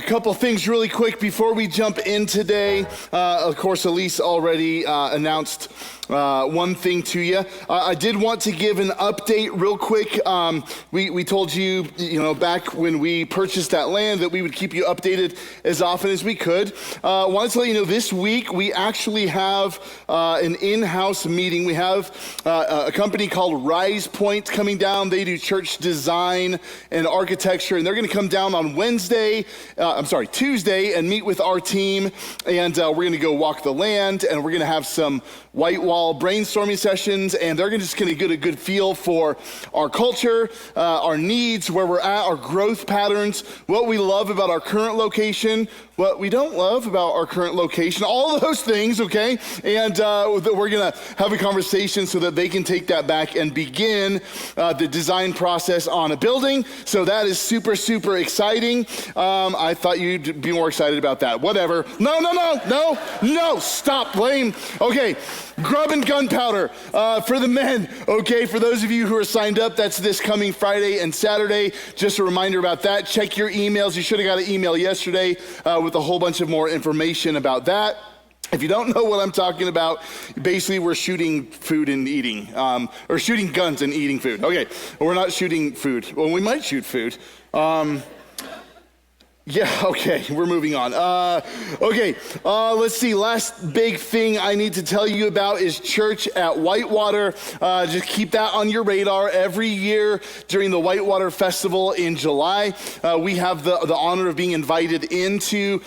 couple things really quick before we jump in today. Of course, Elise already announced one thing to you. I did want to give an update real quick. We told you, back when we purchased that land that we would keep you updated as often as we could. Wanted to let you know this week we actually have an in-house meeting. We have a company called Rise Point coming down. They do church design and architecture, and they're going to come down on Tuesday and meet with our team, and we're going to go walk the land, and we're going to have some white wall brainstorming sessions, and they're just going to get a good feel for our culture, our needs, where we're at, our growth patterns, what we love about our current location, what we don't love about our current location, all of those things, okay? And we're going to have a conversation so that they can take that back and begin the design process on a building. So that is super, super exciting. I thought you'd be more excited about that. Whatever. No, stop, lame. Okay, grub and gunpowder for the men, okay? For those of you who are signed up, that's this coming Friday and Saturday. Just a reminder about that. Check your emails. You should have got an email yesterday with a whole bunch of more information about that. If you don't know what I'm talking about, basically we're shooting food and eating, or shooting guns and eating food. Okay, we're not shooting food. Well, we might shoot food. Yeah, okay, we're moving on. Let's see. Last big thing I need to tell you about is church at Whitewater. Just keep that on your radar. Every year during the Whitewater Festival in July, we have the honor of being invited in to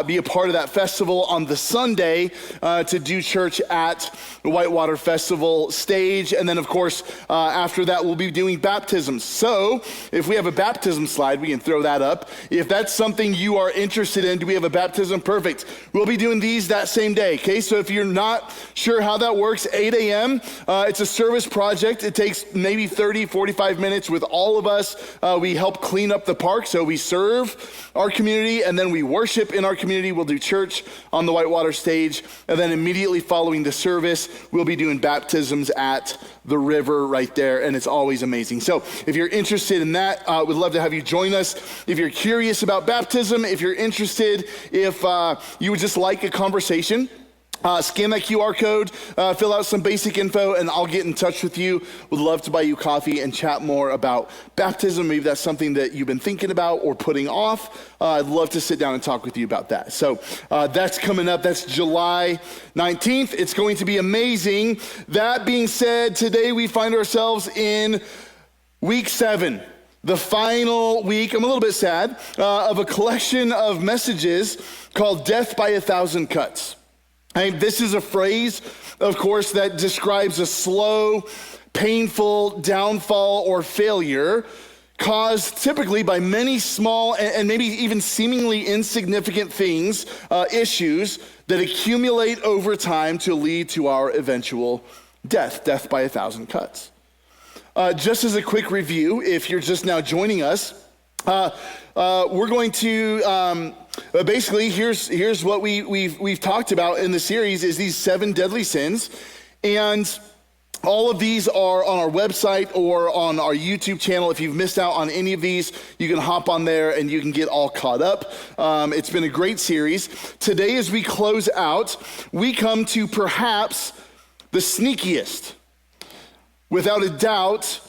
be a part of that festival on the Sunday to do church at the Whitewater Festival stage. And then, of course, after that, we'll be doing baptisms. So if we have a baptism slide, we can throw that up. If that's something you are interested in, do we have a baptism? Perfect. We'll be doing these that same day, okay? So if you're not sure how that works, 8 a.m., it's a service project. It takes maybe 30, 45 minutes with all of us. We help clean up the park, so we serve our community, and then we worship in our community. We'll do church on the Whitewater stage, and then immediately following the service, we'll be doing baptisms at the river right there, and it's always amazing. So if you're interested in that, we'd love to have you join us. If you're curious about baptism, if you're interested, if you would just like a conversation, scan that QR code, fill out some basic info, and I'll get in touch with you. Would love to buy you coffee and chat more about baptism. Maybe that's something that you've been thinking about or putting off. I'd love to sit down and talk with you about that. So that's coming up. That's July 19th. It's going to be amazing. That being said, today we find ourselves in week 7. The final week, I'm a little bit sad, of a collection of messages called Death by 1,000 Cuts. This is a phrase, of course, that describes a slow, painful downfall or failure caused typically by many small and maybe even seemingly insignificant things, issues that accumulate over time to lead to our eventual death by 1,000 cuts. Just as a quick review, if you're just now joining us, we're going to basically here's what we've talked about in the series is these 7 deadly sins, and all of these are on our website or on our YouTube channel. If you've missed out on any of these, you can hop on there and you can get all caught up. It's been a great series. Today, as we close out, we come to perhaps the sneakiest, without a doubt,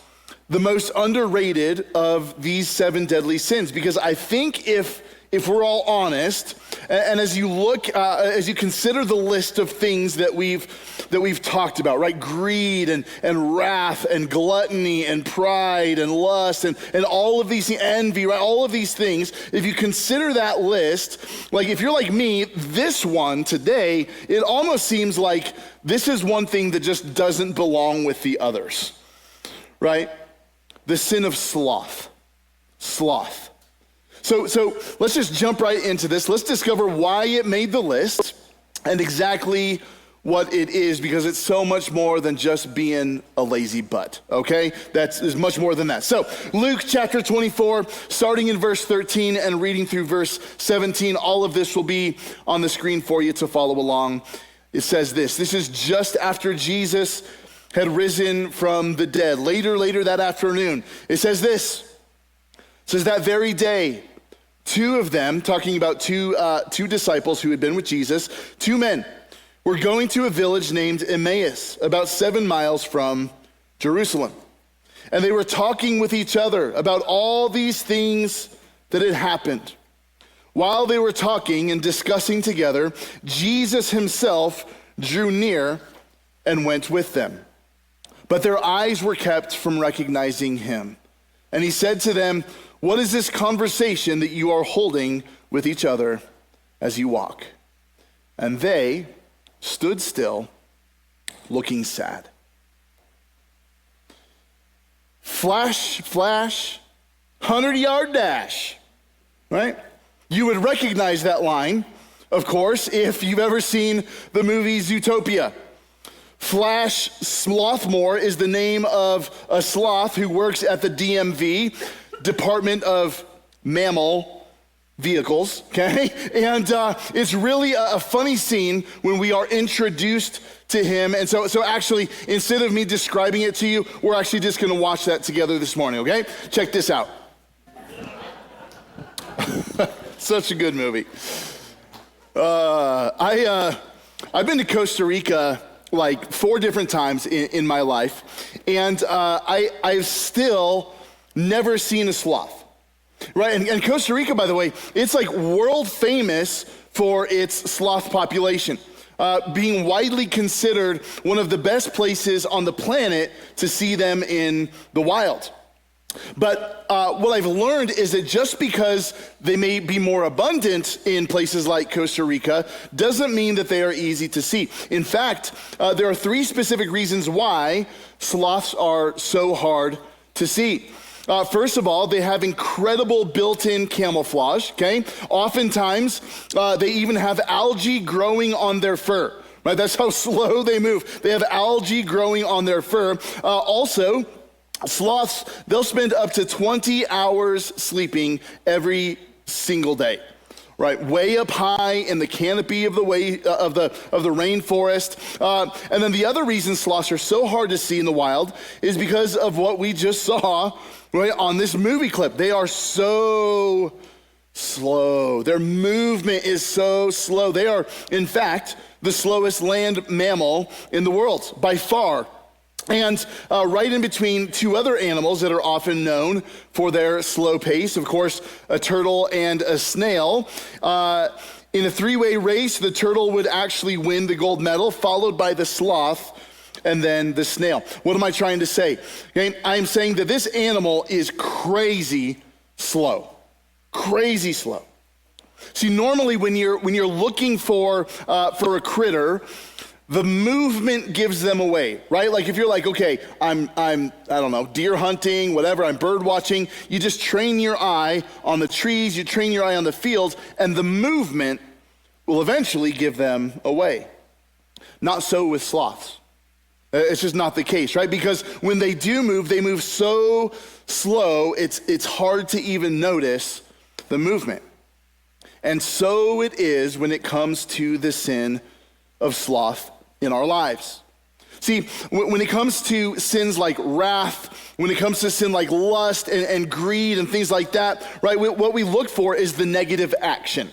the most underrated of these 7 deadly sins. Because I think if we're all honest, and as you look, as you consider the list of things that we've talked about, right? Greed and wrath and gluttony and pride and lust and all of these, envy, right? All of these things, if you consider that list, like if you're like me, this one today, it almost seems like this is one thing that just doesn't belong with the others, right? The sin of sloth. Sloth. So let's just jump right into this. Let's discover why it made the list and exactly what it is, because it's so much more than just being a lazy butt, okay? There's much more than that. So Luke chapter 24, starting in verse 13 and reading through verse 17, all of this will be on the screen for you to follow along. It says this is just after Jesus had risen from the dead. Later that afternoon, it says this. It says that very day, two of them, talking about two disciples who had been with Jesus, two men, were going to a village named Emmaus, about 7 miles from Jerusalem. And they were talking with each other about all these things that had happened. While they were talking and discussing together, Jesus himself drew near and went with them. But their eyes were kept from recognizing him. And he said to them, "What is this conversation that you are holding with each other as you walk?" And they stood still, looking sad. Flash, flash, 100-yard dash, right? You would recognize that line, of course, if you've ever seen the movie Zootopia. Flash Slothmore is the name of a sloth who works at the DMV, Department of Mammal Vehicles, okay? And it's really a funny scene when we are introduced to him. And so actually, instead of me describing it to you, we're actually just gonna watch that together this morning, okay? Check this out. Such a good movie. I've been to Costa Rica like 4 different times in my life, and I've still never seen a sloth. Right, and Costa Rica, by the way, it's like world famous for its sloth population, being widely considered one of the best places on the planet to see them in the wild. But what I've learned is that just because they may be more abundant in places like Costa Rica doesn't mean that they are easy to see. In fact, there are 3 specific reasons why sloths are so hard to see. First of all, they have incredible built-in camouflage, okay? Oftentimes, they even have algae growing on their fur, right? That's how slow they move. They have algae growing on their fur. Also, sloths, they'll spend up to 20 hours sleeping every single day, right? Way up high in the canopy of the rainforest. And then the other reason sloths are so hard to see in the wild is because of what we just saw, right, on this movie clip. They are so slow. Their movement is so slow. They are, in fact, the slowest land mammal in the world by far. And right in between 2 other animals that are often known for their slow pace, of course, a turtle and a snail. In a 3-way race, the turtle would actually win the gold medal, followed by the sloth, and then the snail. What am I trying to say? Okay, I'm saying that this animal is crazy slow. Crazy slow. See, normally when you're looking for a critter, the movement gives them away, right? Like if you're like, okay, I don't know, deer hunting, whatever, I'm bird watching, you just train your eye on the trees, you train your eye on the fields, and the movement will eventually give them away. Not so with sloths. It's just not the case, right? Because when they do move, they move so slow, it's hard to even notice the movement. And so it is when it comes to the sin of sloth in our lives. See, when it comes to sins like wrath, when it comes to sin like lust and greed and things like that, right, what we look for is the negative action.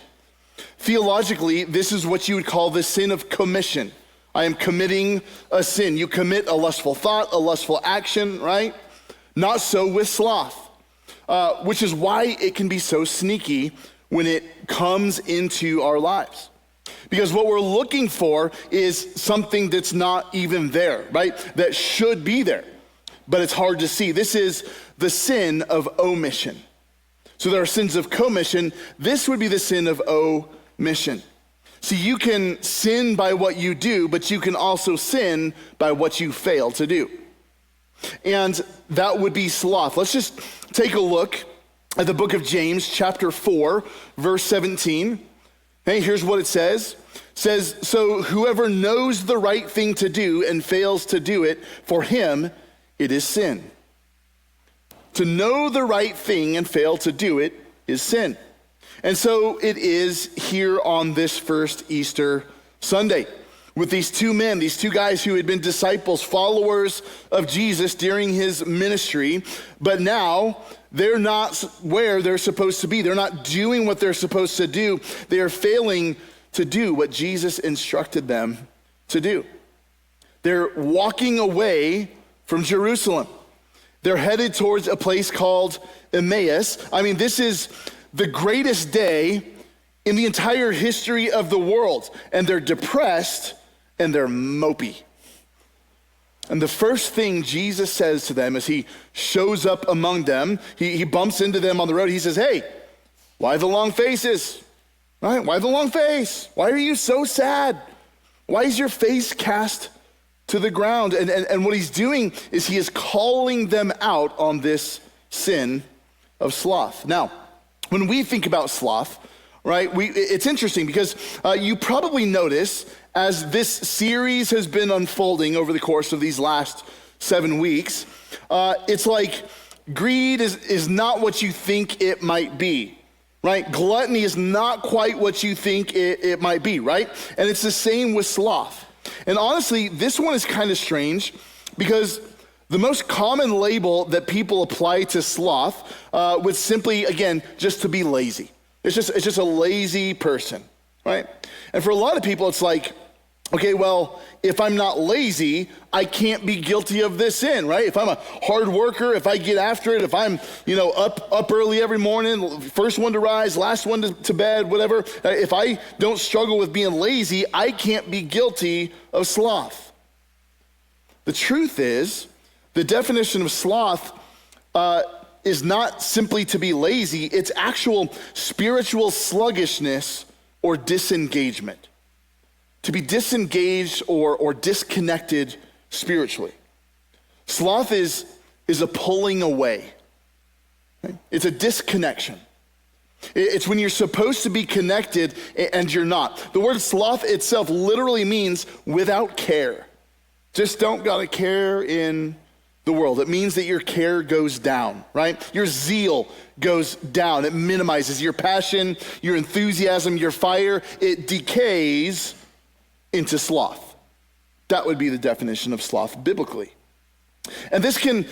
Theologically, this is what you would call the sin of commission. I am committing a sin. You commit a lustful thought, a lustful action, right? Not so with sloth, which is why it can be so sneaky when it comes into our lives. Because what we're looking for is something that's not even there, right? That should be there, but it's hard to see. This is the sin of omission. So there are sins of commission. This would be the sin of omission. See, you can sin by what you do, but you can also sin by what you fail to do. And that would be sloth. Let's just take a look at the book of James, chapter 4, verse 17. Hey, here's what it says. It says, "So whoever knows the right thing to do and fails to do it, for him it is sin." To know the right thing and fail to do it is sin. And so it is here on this first Easter Sunday. with these two men, these two guys who had been disciples, followers of Jesus during his ministry, but now they're not where they're supposed to be. They're not doing what they're supposed to do. They are failing to do what Jesus instructed them to do. They're walking away from Jerusalem. They're headed towards a place called Emmaus. I mean, this is the greatest day in the entire history of the world. And they're depressed and they're mopey. And the first thing Jesus says to them as he shows up among them, he bumps into them on the road. He says, hey, why the long faces? Right? Why the long face? Why are you so sad? Why is your face cast to the ground? And what he's doing is he is calling them out on this sin of sloth. Now, when we think about sloth, right, it's interesting because you probably notice as this series has been unfolding over the course of these last 7 weeks, it's like greed is not what you think it might be, right? Gluttony is not quite what you think it might be, right? And it's the same with sloth. And honestly, this one is kind of strange because the most common label that people apply to sloth would simply, again, just to be lazy. It's just a lazy person, right? And for a lot of people, it's like, okay, well, if I'm not lazy, I can't be guilty of this sin, right? If I'm a hard worker, if I get after it, if I'm, up early every morning, first one to rise, last one to bed, whatever, if I don't struggle with being lazy, I can't be guilty of sloth. The truth is, the definition of sloth is not simply to be lazy, it's actual spiritual sluggishness or disengagement. To be disengaged or disconnected spiritually. Sloth is a pulling away. Right? It's a disconnection. It's when you're supposed to be connected and you're not. The word sloth itself literally means without care. Just don't gotta care in the world. It means that your care goes down, right? Your zeal goes down. It minimizes your passion, your enthusiasm, your fire. It decays into sloth. That would be the definition of sloth biblically. And this can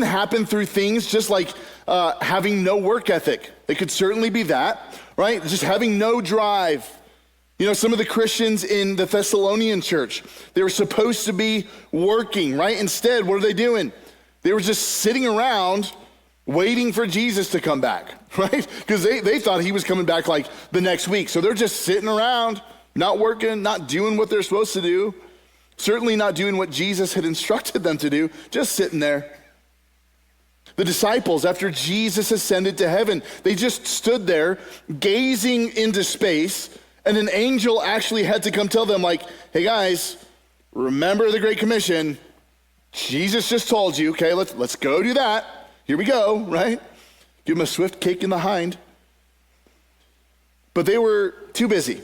happen through things just like having no work ethic. It could certainly be that, right? Just having no drive. Some of the Christians in the Thessalonian church, they were supposed to be working, right? Instead, what are they doing? They were just sitting around waiting for Jesus to come back, right? Because they thought he was coming back like the next week. So they're just sitting around, not working, not doing what they're supposed to do, certainly not doing what Jesus had instructed them to do, just sitting there. The disciples, after Jesus ascended to heaven, they just stood there gazing into space, and an angel actually had to come tell them like, hey guys, remember the Great Commission. Jesus just told you, okay, let's go do that. Here we go, right? Give them a swift kick in the hind. But they were too busy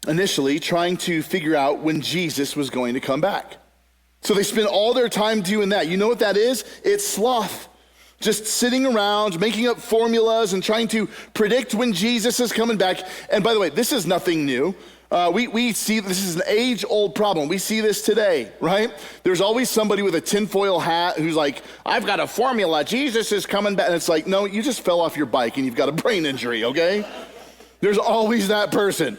initially trying to figure out when Jesus was going to come back. So they spent all their time doing that. You know what that is? It's sloth. Just sitting around, making up formulas and trying to predict when Jesus is coming back. And by the way, this is nothing new. We see this is an age-old problem. We see this today, right? There's always somebody with a tinfoil hat who's like, I've got a formula. Jesus is coming back. And it's like, no, you just fell off your bike and you've got a brain injury, okay? There's always that person.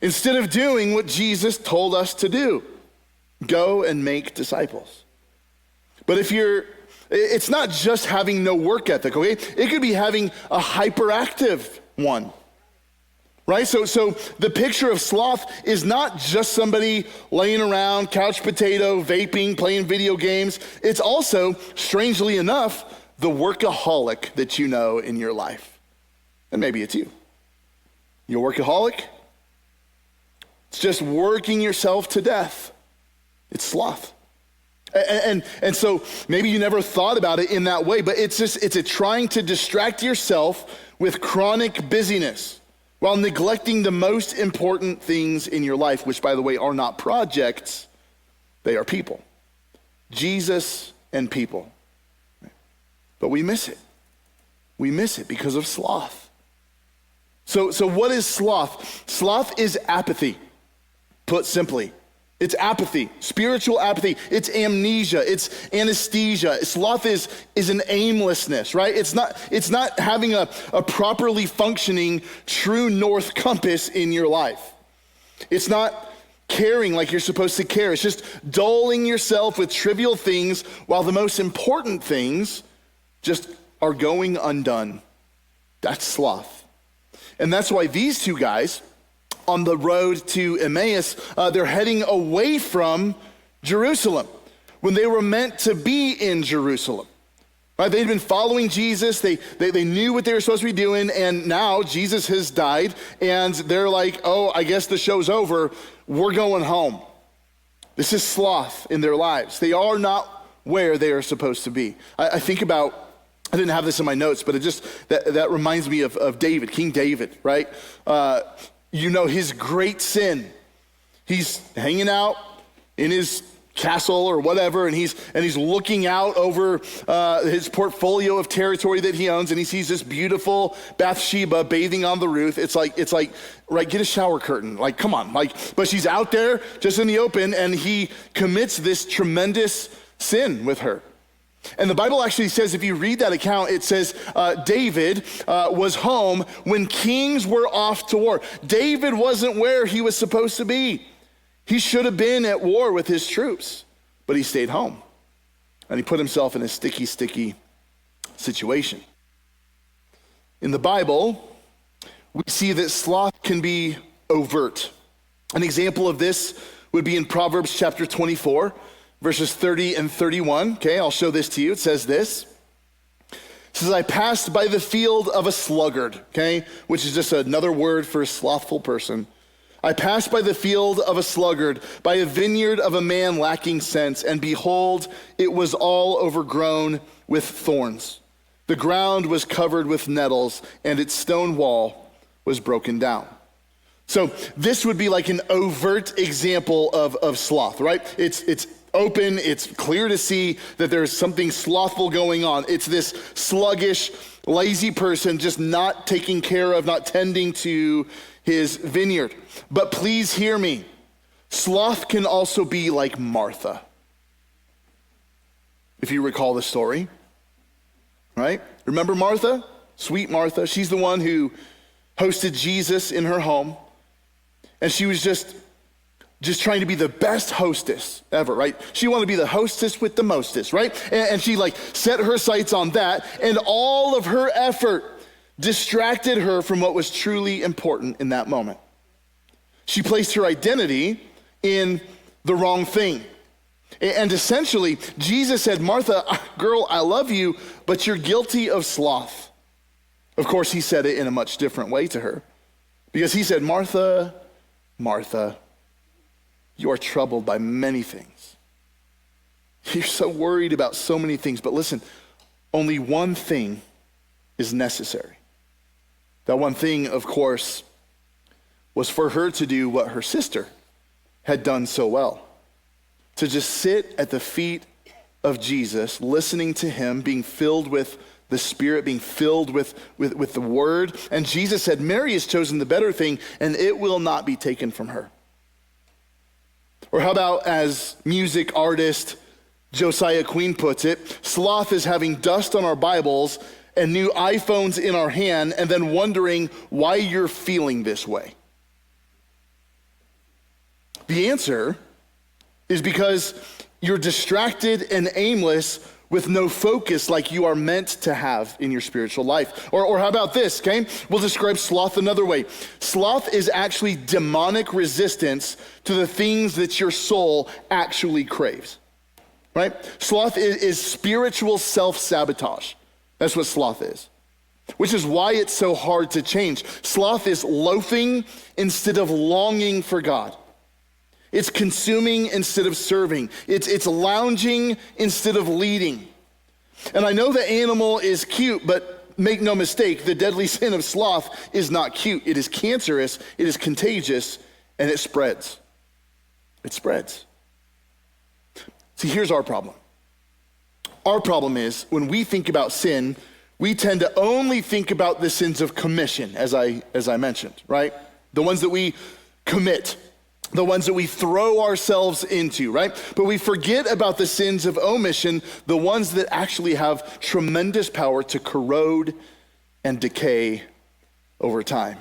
Instead of doing what Jesus told us to do, go and make disciples. But it's not just having no work ethic, okay? It could be having a hyperactive one, right? So the picture of sloth is not just somebody laying around, couch potato, vaping, playing video games. It's also, strangely enough, the workaholic that you know in your life. And maybe it's you. You're a workaholic? It's just working yourself to death. It's sloth. And so maybe you never thought about it in that way, but it's a trying to distract yourself with chronic busyness while neglecting the most important things in your life, which, by the way, are not projects, they are people. Jesus and people. But we miss it. We miss it because of sloth. So what is sloth? Sloth is apathy. put simply. It's apathy, spiritual apathy. It's amnesia, it's anesthesia. Sloth is an aimlessness, right? It's not having a properly functioning true north compass in your life. It's not caring like you're supposed to care. It's just dulling yourself with trivial things while the most important things just are going undone. That's sloth. And that's why these two guys on the road to Emmaus, they're heading away from Jerusalem when they were meant to be in Jerusalem. Right? They'd been following Jesus. They knew what they were supposed to be doing, and now Jesus has died, and they're like, oh, I guess the show's over. We're going home. This is sloth in their lives. They are not where they are supposed to be. I think about, I didn't have this in my notes, but that reminds me of David, King David, right? You know his great sin. He's hanging out in his castle or whatever, and he's looking out over his portfolio of territory that he owns, and he sees this beautiful Bathsheba bathing on the roof. It's like, right, get a shower curtain. Like, come on. But she's out there just in the open, and he commits this tremendous sin with her. And the Bible actually says, if you read that account, it says David was home when kings were off to war. David wasn't where he was supposed to be. He should have been at war with his troops, but he stayed home. And he put himself in a sticky situation. In the Bible, we see that sloth can be overt. An example of this would be in Proverbs chapter 24, verses 30 and 31. Okay, I'll show this to you. It says this. It says, I passed by the field of a sluggard, okay, which is just another word for a slothful person. I passed by the field of a sluggard, by a vineyard of a man lacking sense, and behold, it was all overgrown with thorns. The ground was covered with nettles, and its stone wall was broken down. So this would be like an overt example of sloth, right? It's open, it's clear to see that there's something slothful going on. It's this sluggish, lazy person just not taking care of, not tending to his vineyard. But please hear me. Sloth can also be like Martha. If you recall the story, right? Remember Martha? Sweet Martha. She's the one who hosted Jesus in her home. And she was just trying to be the best hostess ever, right? She wanted to be the hostess with the mostest, right? And she set her sights on that, and all of her effort distracted her from what was truly important in that moment. She placed her identity in the wrong thing. And essentially, Jesus said, Martha, girl, I love you, but you're guilty of sloth. Of course, he said it in a much different way to her, because he said, Martha, Martha, you are troubled by many things. You're so worried about so many things, but listen, only one thing is necessary. That one thing, of course, was for her to do what her sister had done so well, to just sit at the feet of Jesus, listening to him, being filled with the Spirit, being filled with the Word. And Jesus said, Mary has chosen the better thing, and it will not be taken from her. Or how about, as music artist Josiah Queen puts it, sloth is having dust on our Bibles and new iPhones in our hand, and then wondering why you're feeling this way. The answer is because you're distracted and aimless with no focus like you are meant to have in your spiritual life. Or how about this, okay? We'll describe sloth another way. Sloth is actually demonic resistance to the things that your soul actually craves, right? Sloth is spiritual self-sabotage. That's what sloth is, which is why it's so hard to change. Sloth is loafing instead of longing for God. It's consuming instead of serving. It's lounging instead of leading. And I know the animal is cute, but make no mistake, the deadly sin of sloth is not cute. It is cancerous, it is contagious, and it spreads. It spreads. See, here's our problem. Our problem is when we think about sin, we tend to only think about the sins of commission, as I mentioned, right? The ones that we commit. the ones that we throw ourselves into, right? But we forget about the sins of omission, the ones that actually have tremendous power to corrode and decay over time.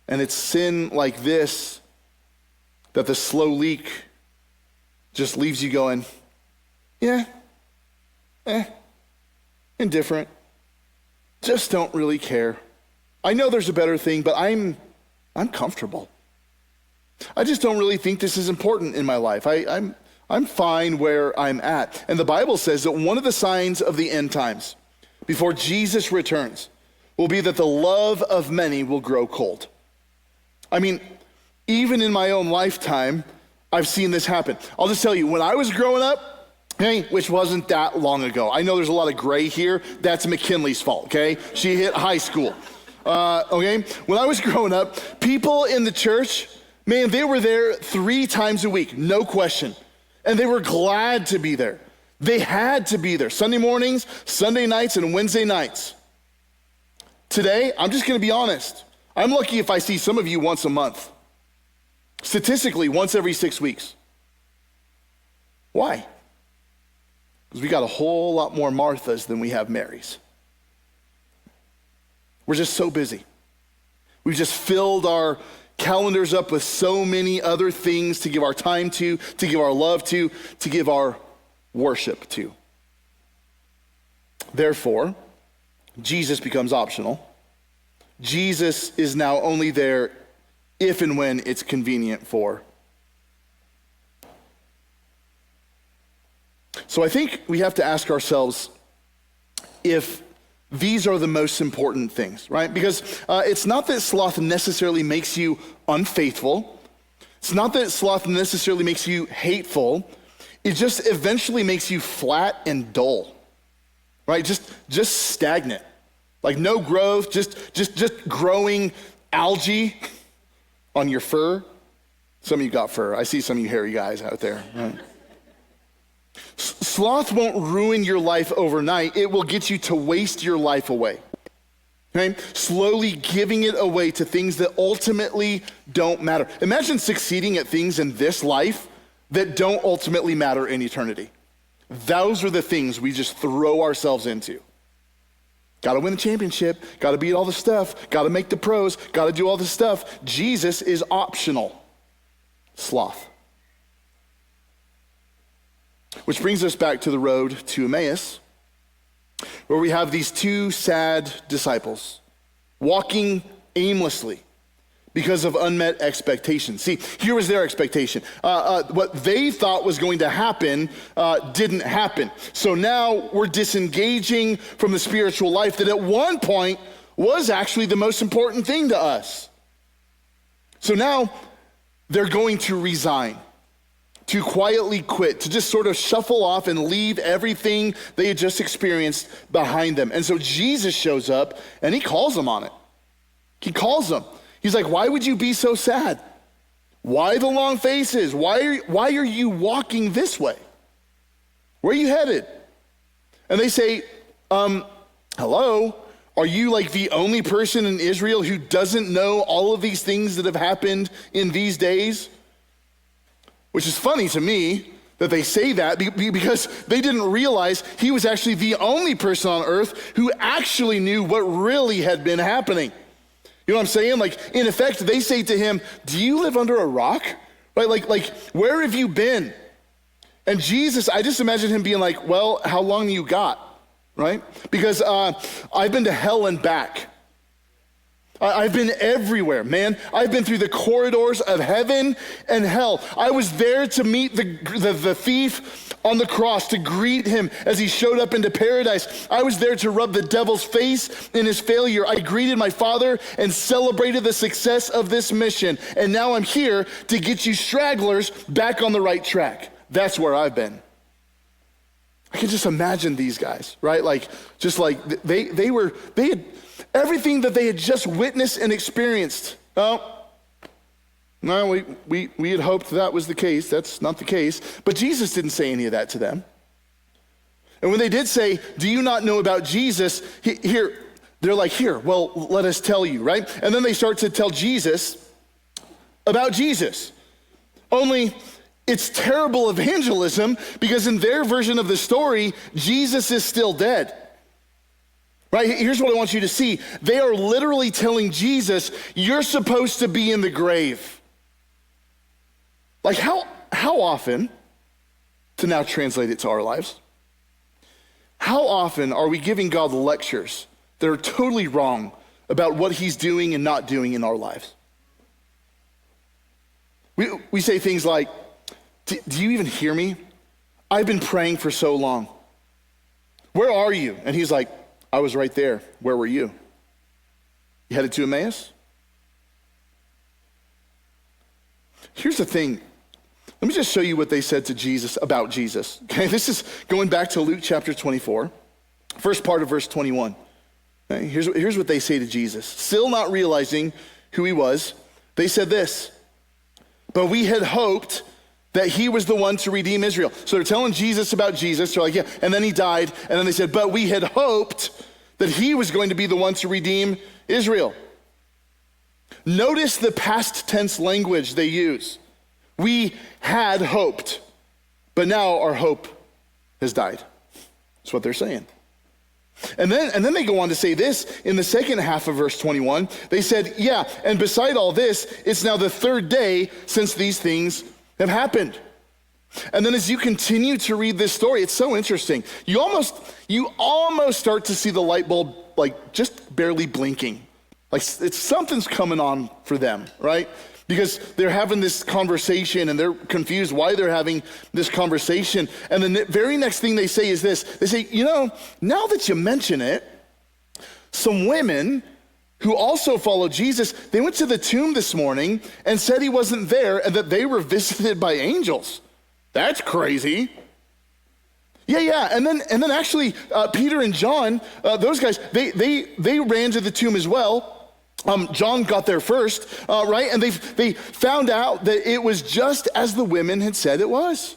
And it's sin like this that the slow leak just leaves you going, indifferent. Just don't really care. I know there's a better thing, but I'm comfortable. I just don't really think this is important in my life. I'm fine where I'm at. And the Bible says that one of the signs of the end times, before Jesus returns, will be that the love of many will grow cold. I mean, even in my own lifetime, I've seen this happen. I'll just tell you, when I was growing up, which wasn't that long ago. I know there's a lot of gray here. That's McKinley's fault, okay? She hit high school, okay? When I was growing up, people in the church, man, they were there 3 times a week, no question. And they were glad to be there. They had to be there. Sunday mornings, Sunday nights, and Wednesday nights. Today, I'm just gonna be honest. I'm lucky if I see some of you once a month. Statistically, once every 6 weeks. Why? Because we got a whole lot more Marthas than we have Marys. We're just so busy. We've just filled our calendars up with so many other things to give our time to give our love to give our worship to. Therefore, Jesus becomes optional. Jesus is now only there if and when it's convenient for. So I think we have to ask ourselves if these are the most important things, right? Because it's not that sloth necessarily makes you unfaithful. It's not that sloth necessarily makes you hateful. It just eventually makes you flat and dull, right? Just stagnant, like no growth, just growing algae on your fur. Some of you got fur. I see some of you hairy guys out there, right? Sloth won't ruin your life overnight. It will get you to waste your life away. Okay? Slowly giving it away to things that ultimately don't matter. Imagine succeeding at things in this life that don't ultimately matter in eternity. Those are the things we just throw ourselves into. Got to win the championship, got to beat all the stuff, got to make the pros, got to do all the stuff. Jesus is optional. Sloth. Which brings us back to the road to Emmaus, where we have these 2 sad disciples walking aimlessly because of unmet expectations. See, here was their expectation. What they thought was going to happen didn't happen. So now we're disengaging from the spiritual life that at one point was actually the most important thing to us. So now they're going to resign, to quietly quit, to just sort of shuffle off and leave everything they had just experienced behind them. And so Jesus shows up and he calls them on it. He calls them. He's like, why would you be so sad? Why the long faces? Why are you walking this way? Where are you headed? And they say, hello? Are you like the only person in Israel who doesn't know all of these things that have happened in these days? Which is funny to me that they say that because they didn't realize he was actually the only person on earth who actually knew what really had been happening. You know what I'm saying? Like, in effect, they say to him, do you live under a rock? Right? Like, where have you been? And Jesus, I just imagine him being like, well, how long you got? Right? Because I've been to hell and back. I've been everywhere, man. I've been through the corridors of heaven and hell. I was there to meet the thief on the cross, to greet him as he showed up into paradise. I was there to rub the devil's face in his failure. I greeted my Father and celebrated the success of this mission. And now I'm here to get you stragglers back on the right track. That's where I've been. I can just imagine these guys, right? Like, just like they had everything that they had just witnessed and experienced. Oh, no, we had hoped that was the case. That's not the case. But Jesus didn't say any of that to them. And when they did say, do you not know about Jesus? Here, they're like, here, well, let us tell you, right? And then they start to tell Jesus about Jesus. Only it's terrible evangelism because in their version of the story, Jesus is still dead. Right? Here's what I want you to see. They are literally telling Jesus, you're supposed to be in the grave. Like how often, to now translate it to our lives, how often are we giving God lectures that are totally wrong about what he's doing and not doing in our lives? We say things like, do you even hear me? I've been praying for so long. Where are you? And he's like, I was right there. Where were you? You headed to Emmaus? Here's the thing. Let me just show you what they said to Jesus about Jesus. Okay, this is going back to Luke chapter 24, first part of verse 21. Okay, here's what they say to Jesus. Still not realizing who he was, they said this, but we had hoped that he was the one to redeem Israel. So they're telling Jesus about Jesus. They're like, yeah, and then he died. And then they said, but we had hoped that he was going to be the one to redeem Israel. Notice the past tense language they use. We had hoped, but now our hope has died. That's what they're saying. And then they go on to say this in the second half of verse 21. They said, yeah, and beside all this, it's now the third day since these things have happened. And then as you continue to read this story, it's so interesting. You almost start to see the light bulb like just barely blinking. Like it's something's coming on for them, right? Because they're having this conversation and they're confused why they're having this conversation. And the very next thing they say is this. They say, now that you mention it, some women who also followed Jesus, they went to the tomb this morning and said he wasn't there and that they were visited by angels. That's crazy. Yeah. And then actually, Peter and John, those guys, they ran to the tomb as well. John got there first, right? And they found out that it was just as the women had said it was.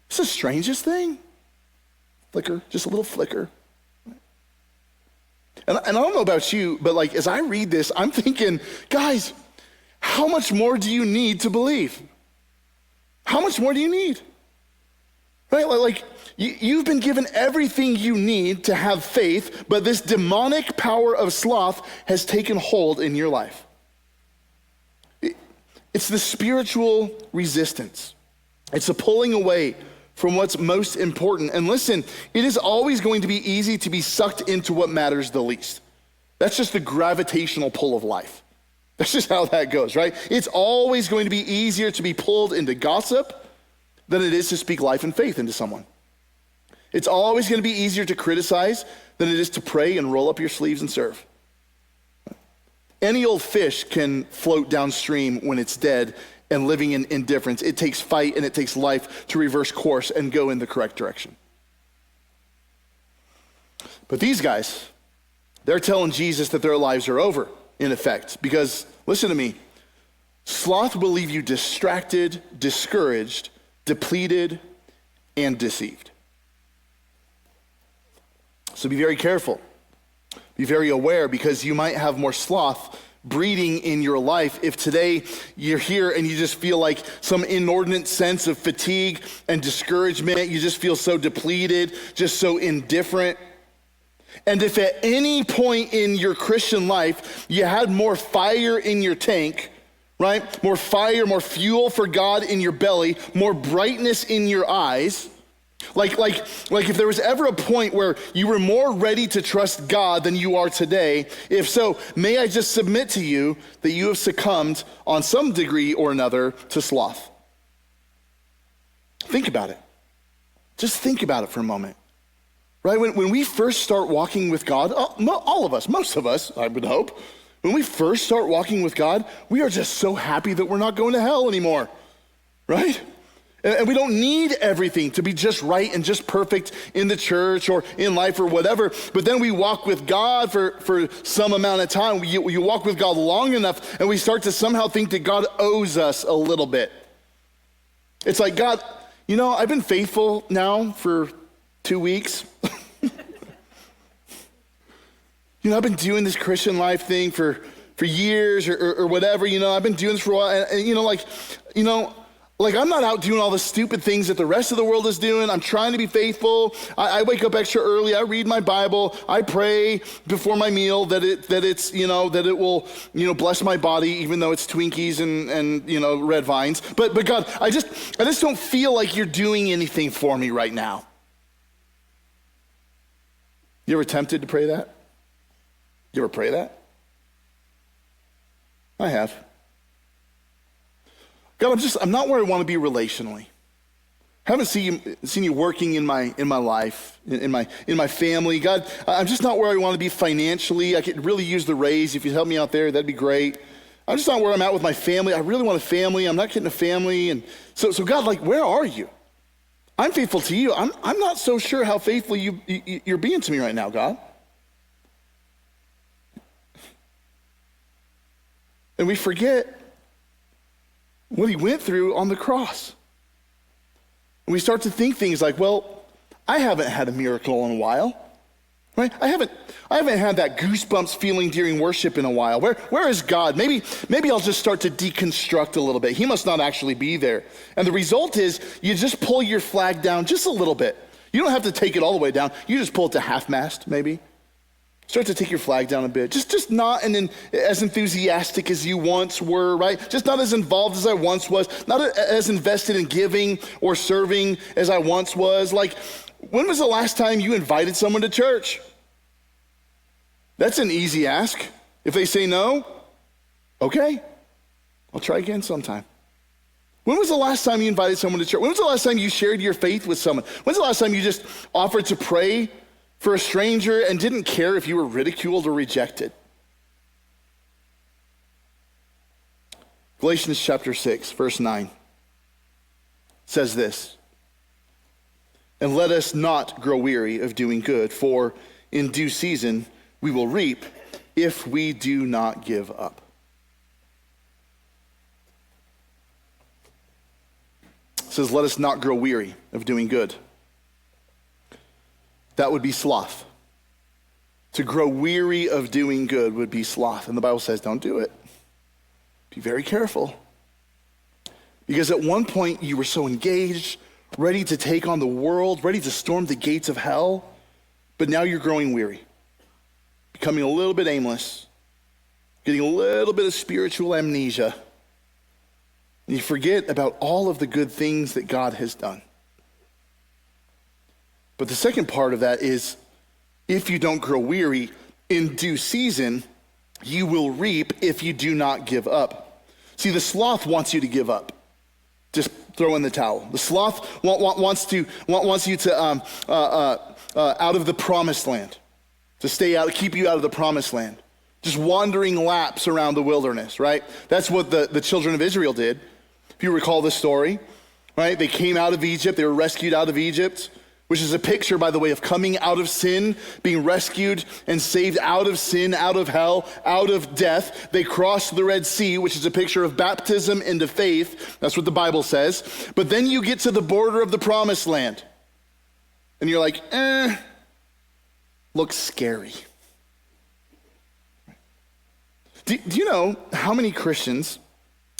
It's the strangest thing. Flicker, just a little flicker. And I don't know about you, but like as I read this, I'm thinking, guys, how much more do you need to believe? How much more do you need? Right? Like you've been given everything you need to have faith, but this demonic power of sloth has taken hold in your life. It's the spiritual resistance. It's a pulling away from what's most important. And listen, it is always going to be easy to be sucked into what matters the least. That's just the gravitational pull of life. That's just how that goes, right? It's always going to be easier to be pulled into gossip than it is to speak life and faith into someone. It's always going to be easier to criticize than it is to pray and roll up your sleeves and serve. Any old fish can float downstream when it's dead and living in indifference. It takes fight and it takes life to reverse course and go in the correct direction. But these guys, they're telling Jesus that their lives are over, in effect, because, listen to me, sloth will leave you distracted, discouraged, depleted, and deceived. So be very careful. Be very aware, because you might have more sloth breeding in your life if today you're here and you just feel like some inordinate sense of fatigue and discouragement. You just feel so depleted, just so indifferent. And if at any point in your Christian life you had more fire in your tank, right? More fire, more fuel for God in your belly, more brightness in your eyes, like if there was ever a point where you were more ready to trust God than you are today, if so, may I just submit to you that you have succumbed on some degree or another to sloth. Think about it. Just think about it for a moment. Right? When we first start walking with God, all of us, most of us, I would hope, when we first start walking with God, we are just so happy that we're not going to hell anymore. Right? And we don't need everything to be just right and just perfect in the church or in life or whatever. But then we walk with God for some amount of time. You walk with God long enough and we start to somehow think that God owes us a little bit. It's like, God, I've been faithful now for 2 weeks. I've been doing this Christian life thing for years or whatever. I've been doing this for a while. And Like, I'm not out doing all the stupid things that the rest of the world is doing. I'm trying to be faithful. I wake up extra early. I read my Bible. I pray before my meal that it will, bless my body, even though it's Twinkies and red vines. But God, I just don't feel like you're doing anything for me right now. You ever tempted to pray that? You ever pray that? I have. God, I'm not where I want to be relationally. I haven't seen you working in my life, in my family. God, I'm just not where I want to be financially. I could really use the raise. If you help me out there, that'd be great. I'm just not where I'm at with my family. I really want a family. I'm not getting a family. And so God, like, where are you? I'm faithful to you. I'm not so sure how faithful you're being to me right now, God. And we forget what he went through on the cross. And we start to think things like, well, I haven't had a miracle in a while, right? I haven't had that goosebumps feeling during worship in a while. Where is God? Maybe I'll just start to deconstruct a little bit. He must not actually be there. And the result is you just pull your flag down just a little bit. You don't have to take it all the way down. You just pull it to half mast, maybe. Start to take your flag down a bit. Just not as enthusiastic as you once were, right? Just not as involved as I once was. Not as invested in giving or serving as I once was. Like, when was the last time you invited someone to church? That's an easy ask. If they say no, okay, I'll try again sometime. When was the last time you invited someone to church? When was the last time you shared your faith with someone? When's the last time you just offered to pray for a stranger and didn't care if you were ridiculed or rejected? Galatians chapter 6, verse 9 says this, "And let us not grow weary of doing good, for in due season we will reap if we do not give up." It says, let us not grow weary of doing good. That would be sloth. To grow weary of doing good would be sloth. And the Bible says, don't do it. Be very careful. Because at one point you were so engaged, ready to take on the world, ready to storm the gates of hell, but now you're growing weary, becoming a little bit aimless, getting a little bit of spiritual amnesia. And you forget about all of the good things that God has done. But the second part of that is, if you don't grow weary, in due season, you will reap if you do not give up. See, the sloth wants you to give up. Just throw in the towel. The sloth wants you to out of the promised land, to stay out, keep you out of the promised land. Just wandering laps around the wilderness, right? That's what the children of Israel did. If you recall the story, right? They came out of Egypt. They were rescued out of Egypt, which is a picture, by the way, of coming out of sin, being rescued and saved out of sin, out of hell, out of death. They crossed the Red Sea, which is a picture of baptism into faith. That's what the Bible says. But then you get to the border of the promised land, and you're like, looks scary. Do you know how many Christians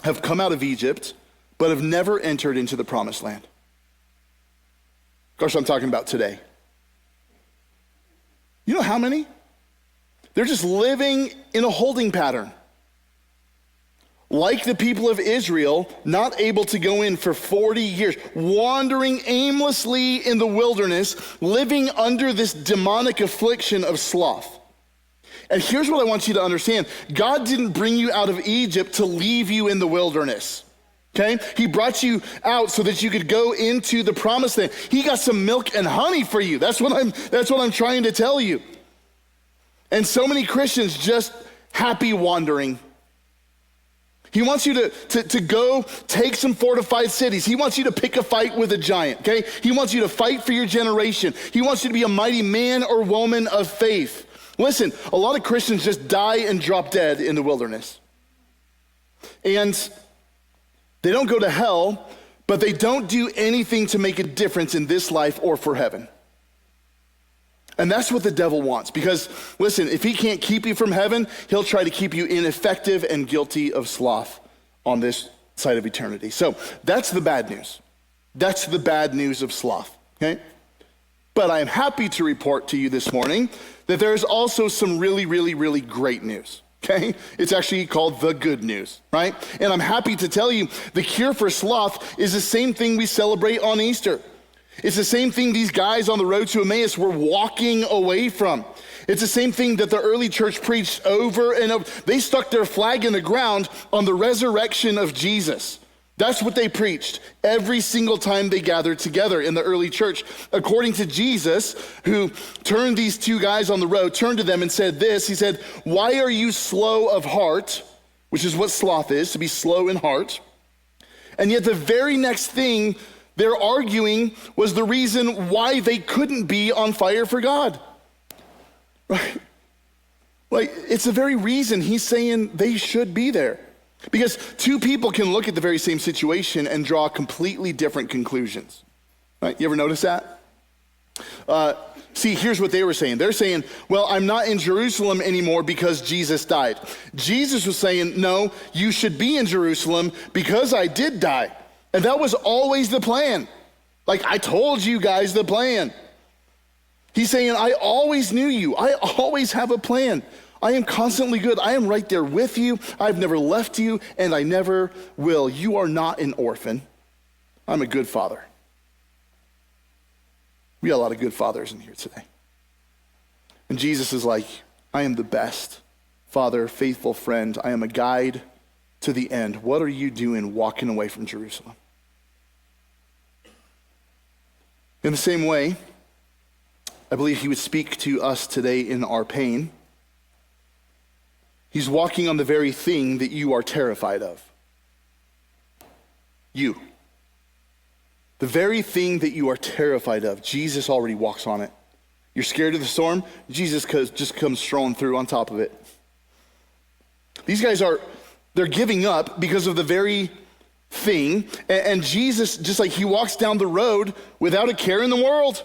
have come out of Egypt but have never entered into the promised land? Of course, I'm talking about today. You know how many? They're just living in a holding pattern. Like the people of Israel, not able to go in for 40 years, wandering aimlessly in the wilderness, living under this demonic affliction of sloth. And here's what I want you to understand. God didn't bring you out of Egypt to leave you in the wilderness. Okay? He brought you out so that you could go into the promised land. He got some milk and honey for you. That's what I'm trying to tell you. And so many Christians just happy wandering. He wants you to go take some fortified cities. He wants you to pick a fight with a giant, okay? He wants you to fight for your generation. He wants you to be a mighty man or woman of faith. Listen, a lot of Christians just die and drop dead in the wilderness. And they don't go to hell, but they don't do anything to make a difference in this life or for heaven. And that's what the devil wants. Because, listen, if he can't keep you from heaven, he'll try to keep you ineffective and guilty of sloth on this outside of eternity. So that's the bad news. That's the bad news of sloth, okay? But I am happy to report to you this morning that there is also some really, really, really great news, okay? It's actually called the good news, right? And I'm happy to tell you the cure for sloth is the same thing we celebrate on Easter. It's the same thing these guys on the road to Emmaus were walking away from. It's the same thing that the early church preached over and over. They stuck their flag in the ground on the resurrection of Jesus. That's what they preached every single time they gathered together in the early church. According to Jesus, who turned these two guys on the road, turned to them and said this, he said, "Why are you slow of heart?" Which is what sloth is, to be slow in heart. And yet the very next thing they're arguing was the reason why they couldn't be on fire for God. Right? Like, it's the very reason he's saying they should be there. Because two people can look at the very same situation and draw completely different conclusions. Right? You ever notice that? See, here's what they were saying. They're saying, well, I'm not in Jerusalem anymore because Jesus died. Jesus was saying, no, you should be in Jerusalem because I did die. And that was always the plan. Like, I told you guys the plan. He's saying, I always knew you. I always have a plan. I am constantly good. I am right there with you. I've never left you, and I never will. You are not an orphan. I'm a good father. We got a lot of good fathers in here today. And Jesus is like, I am the best father, faithful friend. I am a guide to the end. What are you doing walking away from Jerusalem? In the same way, I believe he would speak to us today in our pain. He's walking on the very thing that you are terrified of. You. The very thing that you are terrified of, Jesus already walks on it. You're scared of the storm? Jesus just comes strolling through on top of it. These guys they're giving up because of the very thing. And Jesus, just like he walks down the road without a care in the world.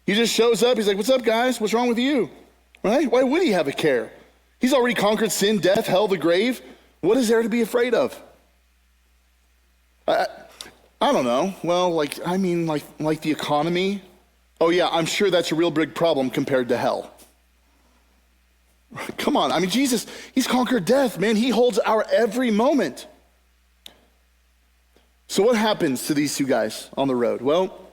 He just shows up. He's like, what's up, guys? What's wrong with you? Right? Why would he have a care? He's already conquered sin, death, hell, the grave. What is there to be afraid of? I don't know. Well, like the economy. Oh yeah, I'm sure that's a real big problem compared to hell. Come on. I mean, Jesus, he's conquered death, man. He holds our every moment. So what happens to these two guys on the road? Well,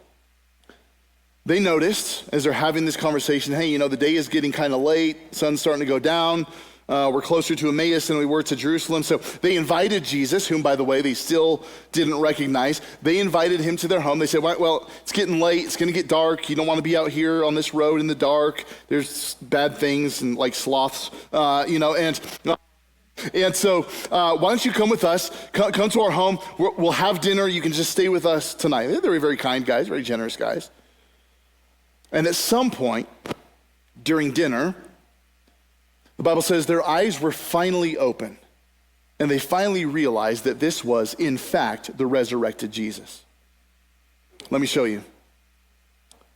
they noticed as they're having this conversation, hey, the day is getting kind of late, sun's starting to go down, we're closer to Emmaus than we were to Jerusalem. So they invited Jesus, whom, by the way, they still didn't recognize. They invited him to their home. They said, well, it's getting late, it's going to get dark. You don't want to be out here on this road in the dark. There's bad things and like sloths, And so why don't you come with us, come to our home. We'll have dinner. You can just stay with us tonight. They're very, very kind guys, very generous guys. And at some point during dinner, the Bible says their eyes were finally open, and they finally realized that this was, in fact, the resurrected Jesus. Let me show you.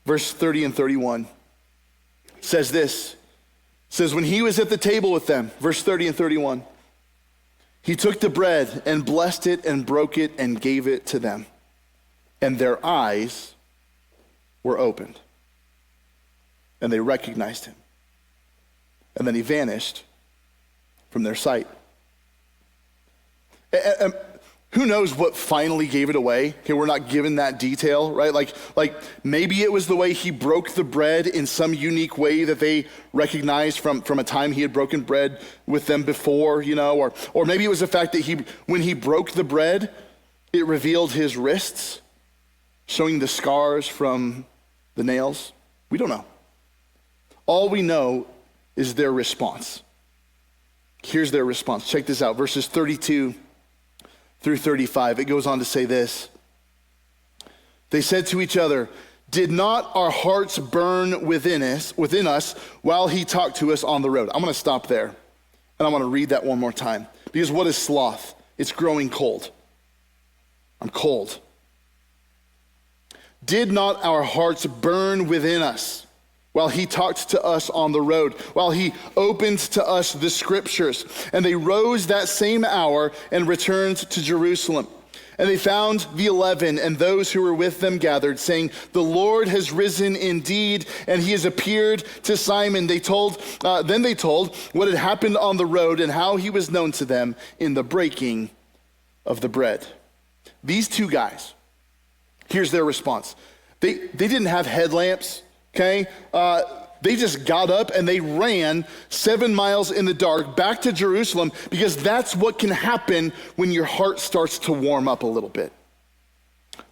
Verse 30 and 31 says this. It says, when he was at the table with them, verse 30 and 31, he took the bread and blessed it and broke it and gave it to them. And their eyes were opened. And they recognized him. And then he vanished from their sight. Who knows what finally gave it away? Okay, we're not given that detail, right? Like maybe it was the way he broke the bread in some unique way that they recognized from a time he had broken bread with them before, or maybe it was the fact that when he broke the bread, it revealed his wrists, showing the scars from the nails. We don't know. All we know is their response. Here's their response. Check this out, verses 32 through 35. It goes on to say this. They said to each other, did not our hearts burn within us while he talked to us on the road? I'm going to stop there, and I want to read that one more time. Because what is sloth? It's growing cold. I'm cold. Did not our hearts burn within us while he talked to us on the road, while he opened to us the scriptures? And they rose that same hour and returned to Jerusalem. And they found the 11 and those who were with them gathered, saying, "The Lord has risen indeed, and he has appeared to Simon." Then they told what had happened on the road and how he was known to them in the breaking of the bread. These two guys, here's their response. They didn't have headlamps, okay? They just got up and they ran 7 miles in the dark back to Jerusalem, because that's what can happen when your heart starts to warm up a little bit.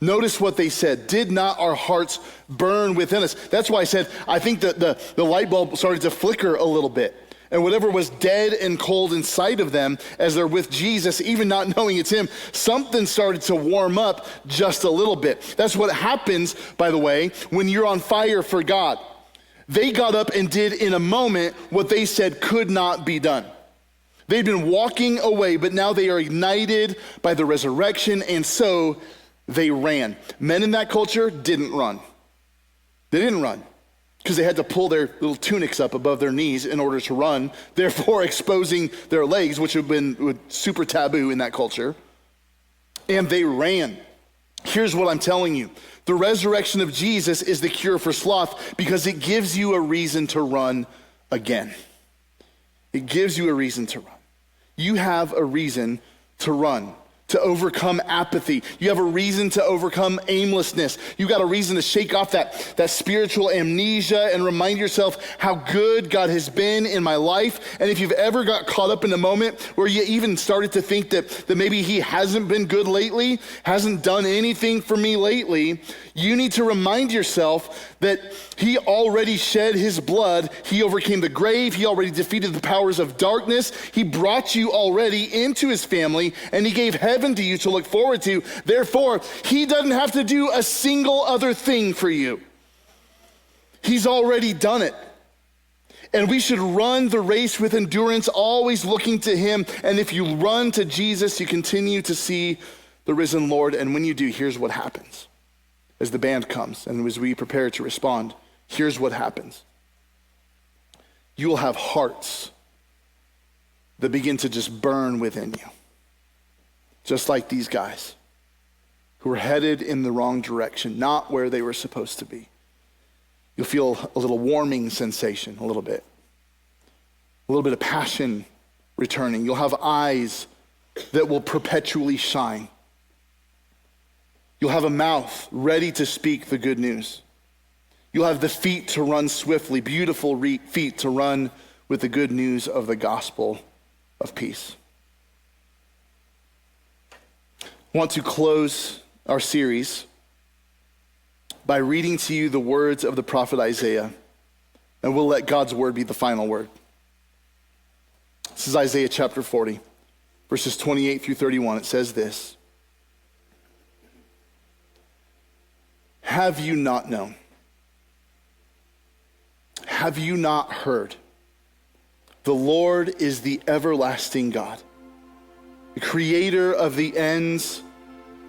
Notice what they said. "Did not our hearts burn within us?" That's why I said, I think that the light bulb started to flicker a little bit. And whatever was dead and cold inside of them as they're with Jesus, even not knowing it's him, something started to warm up just a little bit. That's what happens, by the way, when you're on fire for God. They got up and did in a moment what they said could not be done. They'd been walking away, but now they are ignited by the resurrection, and so they ran. Men in that culture didn't run. They didn't run because they had to pull their little tunics up above their knees in order to run, therefore exposing their legs, which would have been super taboo in that culture. And they ran. Here's what I'm telling you. The resurrection of Jesus is the cure for sloth, because it gives you a reason to run again. It gives you a reason to run. You have a reason to run, to overcome apathy. You have a reason to overcome aimlessness. You got a reason to shake off that spiritual amnesia and remind yourself how good God has been in my life. And if you've ever got caught up in a moment where you even started to think that maybe he hasn't been good lately, hasn't done anything for me lately, you need to remind yourself that he already shed his blood. He overcame the grave. He already defeated the powers of darkness. He brought you already into his family, and he gave heaven to you to look forward to. Therefore, he doesn't have to do a single other thing for you. He's already done it. And we should run the race with endurance, always looking to him. And if you run to Jesus, you continue to see the risen Lord. And when you do, here's what happens. As the band comes and as we prepare to respond, here's what happens. You will have hearts that begin to just burn within you. Just like these guys who were headed in the wrong direction, not where they were supposed to be. You'll feel a little warming sensation, a little bit of passion returning. You'll have eyes that will perpetually shine. You'll have a mouth ready to speak the good news. You'll have the feet to run swiftly, beautiful feet to run with the good news of the gospel of peace. I want to close our series by reading to you the words of the prophet Isaiah, and we'll let God's word be the final word. This is Isaiah chapter 40, verses 28 through 31. It says this: "Have you not known? Have you not heard? The Lord is the everlasting God, the creator of the ends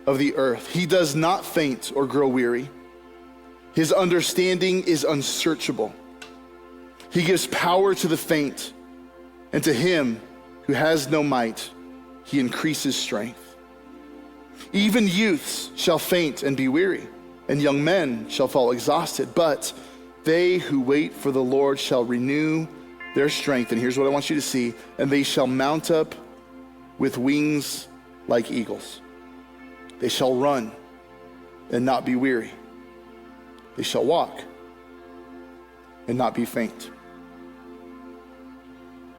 of the earth. He does not faint or grow weary. His understanding is unsearchable. He gives power to the faint, and to him who has no might, he increases strength. Even youths shall faint and be weary, and young men shall fall exhausted, but they who wait for the Lord shall renew their strength." And here's what I want you to see: "And they shall mount up with wings like eagles. They shall run and not be weary. They shall walk and not be faint."